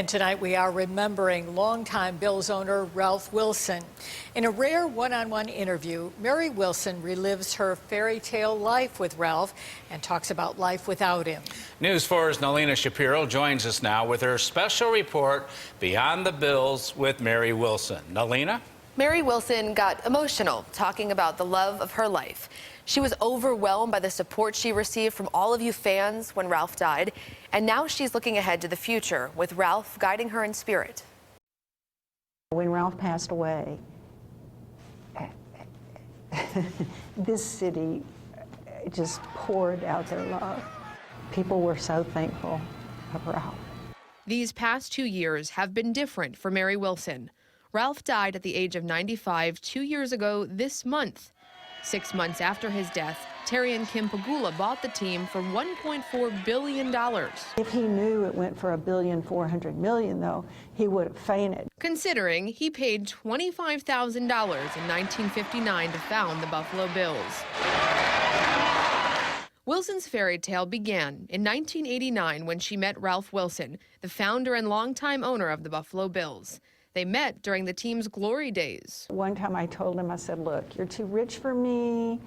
And tonight we are remembering longtime Bills owner Ralph Wilson. In a rare one-on-one interview, Mary Wilson relives her fairy tale life with Ralph and talks about life without him. News 4's Nalina Shapiro joins us now with her special report, Beyond the Bills with Mary Wilson. Nalina? Mary Wilson got emotional talking about the love of her life. She was overwhelmed by the support she received from all of you fans when Ralph died, and now she's looking ahead to the future with Ralph guiding her in spirit. When Ralph passed away, this city just poured out their love. People were so thankful of Ralph. These past 2 years have been different for Mary Wilson. Ralph died at the age of 95 2 years ago this month. 6 months after his death, Terry and Kim Pegula bought the team for $1.4 billion. If he knew it went for $1.4 billion, though, he would have fainted. Considering he paid $25,000 in 1959 to found the Buffalo Bills. Wilson's fairy tale began in 1989 when she met Ralph Wilson, the founder and longtime owner of the Buffalo Bills. They met during the team's glory days. One time I told him, I said, look, you're too rich for me.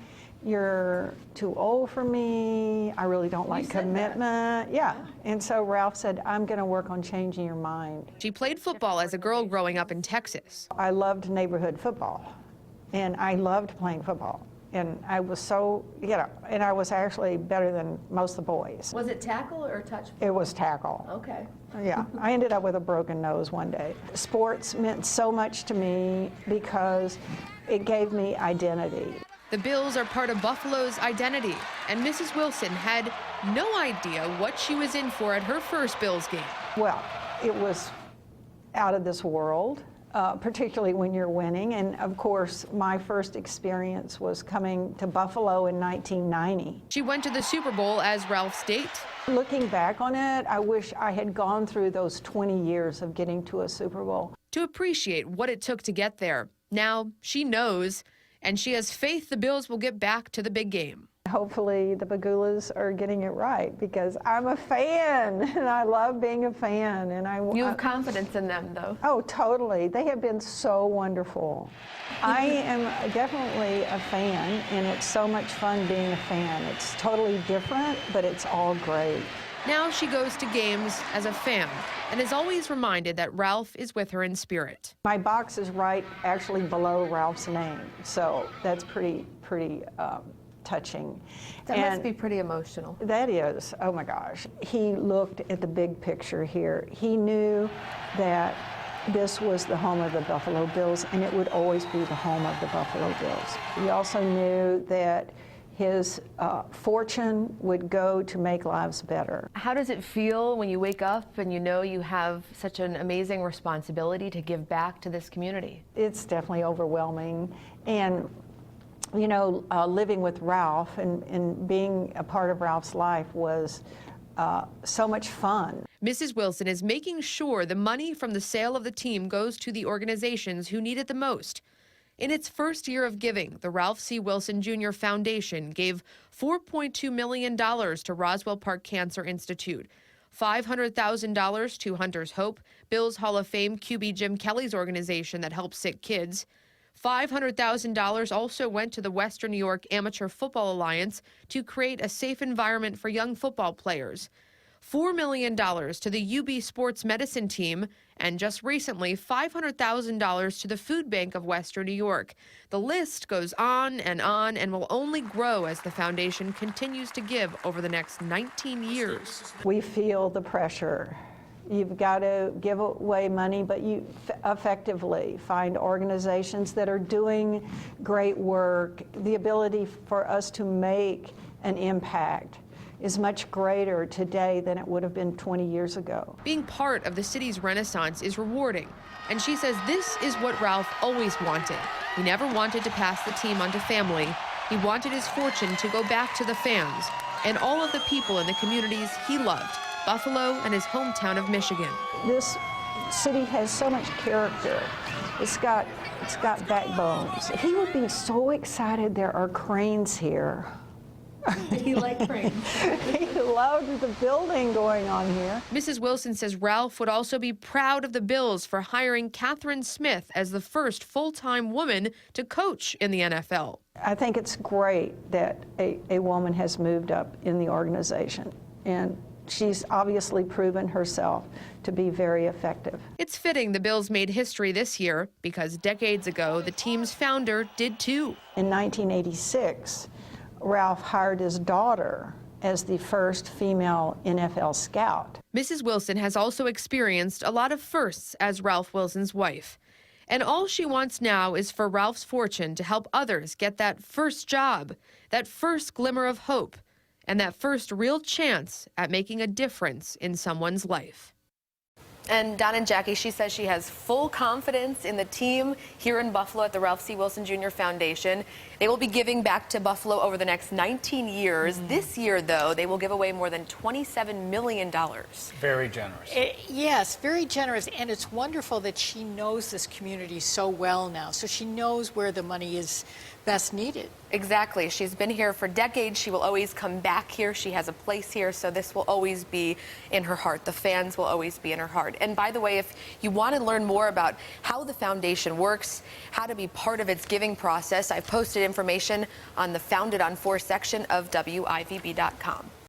You're too old for me. I really don't like commitment. Yeah. And so Ralph said, I'm going to work on changing your mind. She played football as a girl growing up in Texas. I loved neighborhood football, and I loved playing football. And I was so, and I was actually better than most of the boys. Was it tackle or touch? It was tackle. Okay. Yeah, I ended up with a broken nose one day. Sports meant so much to me because it gave me identity. The Bills are part of Buffalo's identity, and Mrs. Wilson had no idea what she was in for at her first Bills game. Well, it was out of this world. Particularly when you're winning. And of course, my first experience was coming to Buffalo in 1990. She went to the Super Bowl as Ralph's date. Looking back on it, I wish I had gone through those 20 years of getting to a Super Bowl. To appreciate what it took to get there. Now she knows, and she has faith the Bills will get back to the big game. Hopefully the Pegulas are getting it right because I'm a fan and I love being a fan. And you have confidence in them, though. Oh, totally. They have been so wonderful. I am definitely a fan, and it's so much fun being a fan. It's totally different, but it's all great. Now she goes to games as a fan and is always reminded that Ralph is with her in spirit. My box is right actually below Ralph's name, so that's pretty touching. That must be pretty emotional. That is. Oh my gosh. He looked at the big picture here. He knew that this was the home of the Buffalo Bills, and it would always be the home of the Buffalo Bills. He also knew that his fortune would go to make lives better. How does it feel when you wake up and you know you have such an amazing responsibility to give back to this community? It's definitely overwhelming. And you know, living with Ralph and being a part of Ralph's life was so much fun. Mrs. Wilson is making sure the money from the sale of the team goes to the organizations who need it the most. In its first year of giving, the Ralph C. Wilson Jr. Foundation gave $4.2 million to Roswell Park Cancer Institute, $500,000 to Hunter's Hope, Bills Hall of Fame QB Jim Kelly's organization that helps sick kids. $500,000 also went to the Western New York Amateur Football Alliance to create a safe environment for young football players. $4 million to the UB Sports Medicine team, and just recently, $500,000 to the Food Bank of Western New York. The list goes on and will only grow as the foundation continues to give over the next 19 years. We feel the pressure. You've got to give away money, but you effectively find organizations that are doing great work. The ability for us to make an impact is much greater today than it would have been 20 years ago. Being part of the city's renaissance is rewarding, and she says this is what Ralph always wanted. He never wanted to pass the team on to family. He wanted his fortune to go back to the fans and all of the people in the communities he loved. Buffalo and his hometown of Michigan. This city has so much character. It's got backbones. He would be so excited there are cranes here. He liked cranes. He love the building going on here. Mrs. Wilson says Ralph would also be proud of the Bills for hiring Catherine Smith as the first full-time woman to coach in the NFL. I think it's great that a woman has moved up in the organization, and she's obviously proven herself to be very effective. It's fitting the Bills made history this year because decades ago, the team's founder did too. In 1986, Ralph hired his daughter as the first female NFL scout. Mrs. Wilson has also experienced a lot of firsts as Ralph Wilson's wife. And all she wants now is for Ralph's fortune to help others get that first job, that first glimmer of hope, and that first real chance at making a difference in someone's life. And Don and Jackie, she says she has full confidence in the team here in Buffalo at the Ralph C. Wilson Jr. Foundation. They will be giving back to Buffalo over the next 19 years. This year, though, they will give away more than $27 million. Very generous. Yes, very generous. And it's wonderful that she knows this community so well now. So she knows where the money is best needed. Exactly. She's been here for decades. She will always come back here. She has a place here, so this will always be in her heart. The fans will always be in her heart. And by the way, if you want to learn more about how the foundation works, how to be part of its giving process, I've posted information on the Founded on 4 section of WIVB.com.